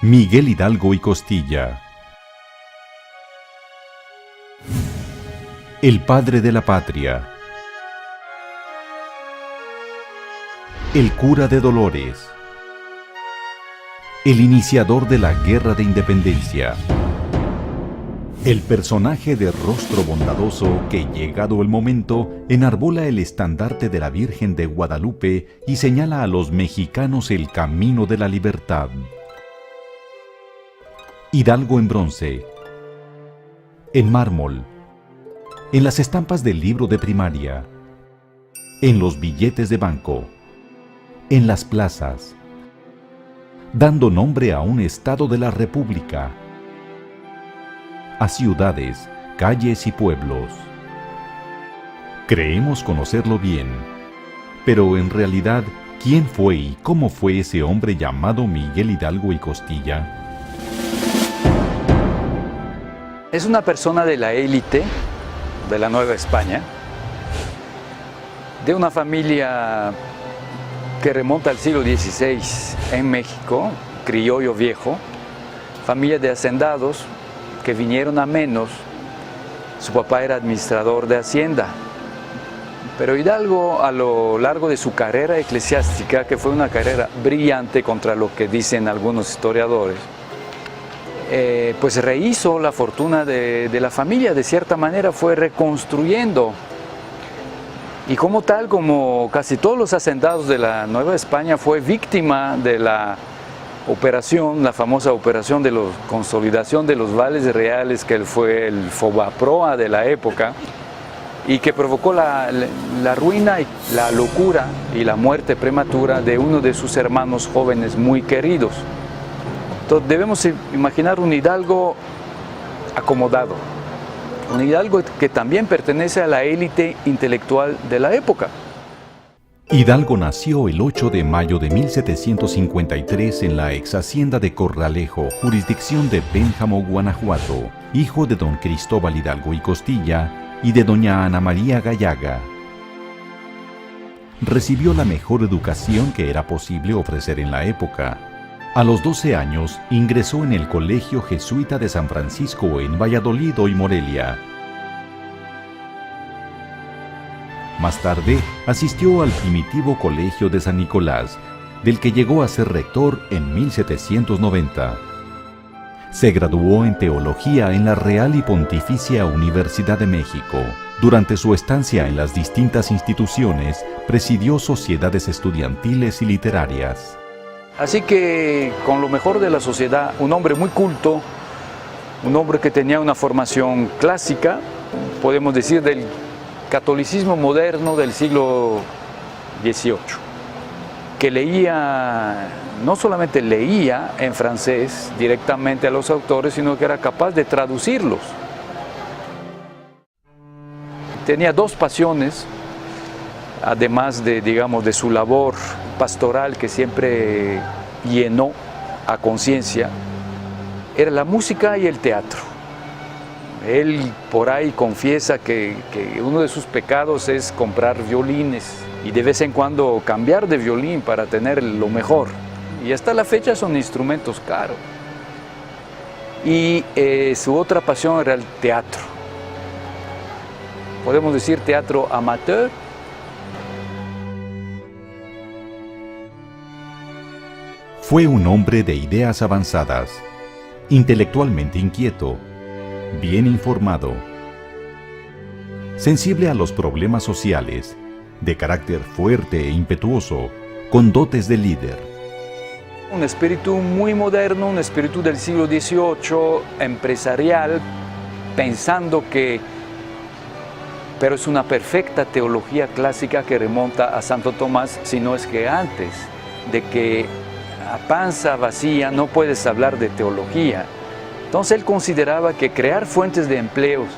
Miguel Hidalgo y Costilla. El padre de la patria. El cura de Dolores. El iniciador de la Guerra de Independencia. El personaje de rostro bondadoso que, llegado el momento, enarbola el estandarte de la Virgen de Guadalupe y señala a los mexicanos el camino de la libertad. Hidalgo en bronce, en mármol, en las estampas del libro de primaria, en los billetes de banco, en las plazas, dando nombre a un estado de la República, a ciudades, calles y pueblos. Creemos conocerlo bien, pero en realidad, ¿quién fue y cómo fue ese hombre llamado Miguel Hidalgo y Costilla? Es una persona de la élite de la Nueva España, de una familia que remonta al siglo XVI en México, criollo viejo, familia de hacendados que vinieron a menos. Su papá era administrador de Hacienda, pero Hidalgo, a lo largo de su carrera eclesiástica, que fue una carrera brillante contra lo que dicen algunos historiadores, pues rehizo la fortuna de la familia, de cierta manera fue reconstruyendo. Y como tal, como casi todos los hacendados de la Nueva España, fue víctima de la operación, la famosa operación de la consolidación de los vales reales, que fue el Fobaproa de la época, y que provocó la ruina, y la locura y la muerte prematura de uno de sus hermanos jóvenes muy queridos. Entonces debemos imaginar un Hidalgo acomodado, un Hidalgo que también pertenece a la élite intelectual de la época. Hidalgo nació el 8 de mayo de 1753 en la ex hacienda de Corralejo, jurisdicción de Pénjamo, Guanajuato, hijo de don Cristóbal Hidalgo y Costilla y de doña Ana María Gallaga. Recibió la mejor educación que era posible ofrecer en la época. A los 12 años ingresó en el Colegio Jesuita de San Francisco en Valladolid y Morelia. Más tarde asistió al primitivo Colegio de San Nicolás, del que llegó a ser rector en 1790. Se graduó en Teología en la Real y Pontificia Universidad de México. Durante su estancia en las distintas instituciones, presidió sociedades estudiantiles y literarias. Así que, con lo mejor de la sociedad, un hombre muy culto, un hombre que tenía una formación clásica, podemos decir del catolicismo moderno del siglo XVIII, que leía, no solamente leía en francés directamente a los autores, sino que era capaz de traducirlos. Tenía dos pasiones, además de, digamos, de su labor pastoral que siempre llenó a conciencia, era la música y el teatro. Él por ahí confiesa que uno de sus pecados es comprar violines y de vez en cuando cambiar de violín para tener lo mejor. Y hasta la fecha son instrumentos caros. Y su otra pasión era el teatro. Podemos decir teatro amateur. Fue un hombre de ideas avanzadas, intelectualmente inquieto, bien informado, sensible a los problemas sociales, de carácter fuerte e impetuoso, con dotes de líder. Un espíritu muy moderno, un espíritu del siglo XVIII, empresarial, pensando que, pero es una perfecta teología clásica que remonta a Santo Tomás, si no es que antes, de que a panza vacía no puedes hablar de teología. Entonces él consideraba que crear fuentes de empleos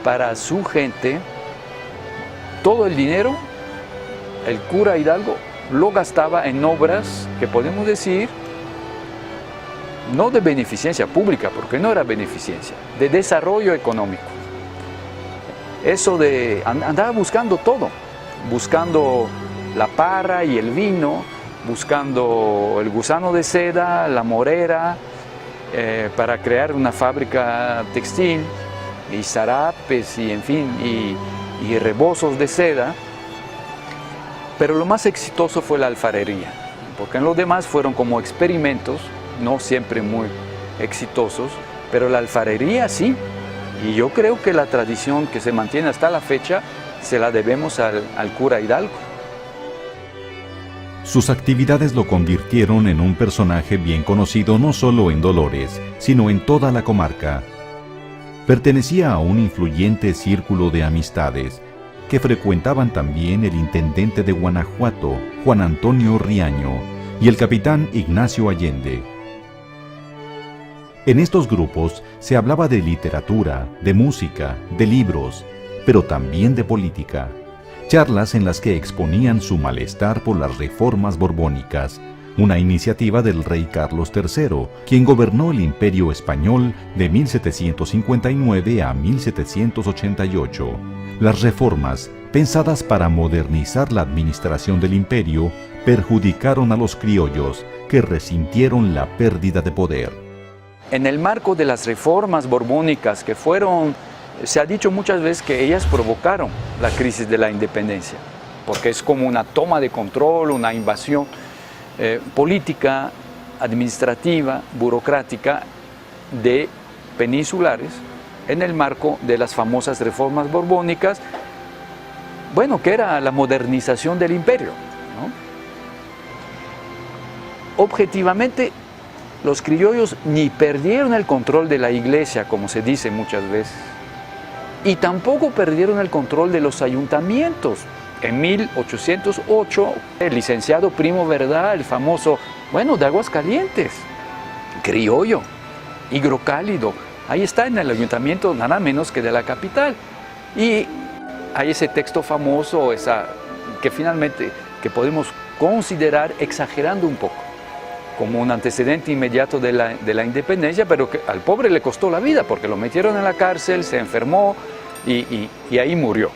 para su gente, todo el dinero, el cura Hidalgo lo gastaba en obras que podemos decir, no de beneficencia pública, porque no era beneficencia, de desarrollo económico. Eso de, andaba buscando todo, buscando la parra y el vino, buscando el gusano de seda, la morera, para crear una fábrica textil y zarapes y en fin, y rebozos de seda. Pero lo más exitoso fue la alfarería, porque en los demás fueron como experimentos, no siempre muy exitosos, pero la alfarería sí. Y yo creo que la tradición que se mantiene hasta la fecha se la debemos al cura Hidalgo. Sus actividades lo convirtieron en un personaje bien conocido no solo en Dolores, sino en toda la comarca. Pertenecía a un influyente círculo de amistades que frecuentaban también el intendente de Guanajuato, Juan Antonio Riaño, y el capitán Ignacio Allende. En estos grupos se hablaba de literatura, de música, de libros, pero también de política. Charlas en las que exponían su malestar por las reformas borbónicas, una iniciativa del rey Carlos III, quien gobernó el Imperio Español de 1759 a 1788. Las reformas, pensadas para modernizar la administración del imperio, perjudicaron a los criollos, que resintieron la pérdida de poder. En el marco de las reformas borbónicas que fueron, se ha dicho muchas veces que ellas provocaron la crisis de la independencia, porque es como una toma de control, una invasión política, administrativa, burocrática de peninsulares en el marco de las famosas reformas borbónicas, bueno, que era la modernización del imperio, ¿no? Objetivamente, los criollos ni perdieron el control de la iglesia, como se dice muchas veces, y tampoco perdieron el control de los ayuntamientos. En 1808, el licenciado Primo Verdad, el famoso, de Aguascalientes, criollo, hidrocálido, ahí está en el ayuntamiento nada menos que de la capital. Y hay ese texto famoso, que finalmente que podemos considerar exagerando un poco, como un antecedente inmediato de la independencia, pero que al pobre le costó la vida, porque lo metieron en la cárcel, se enfermó y ahí murió.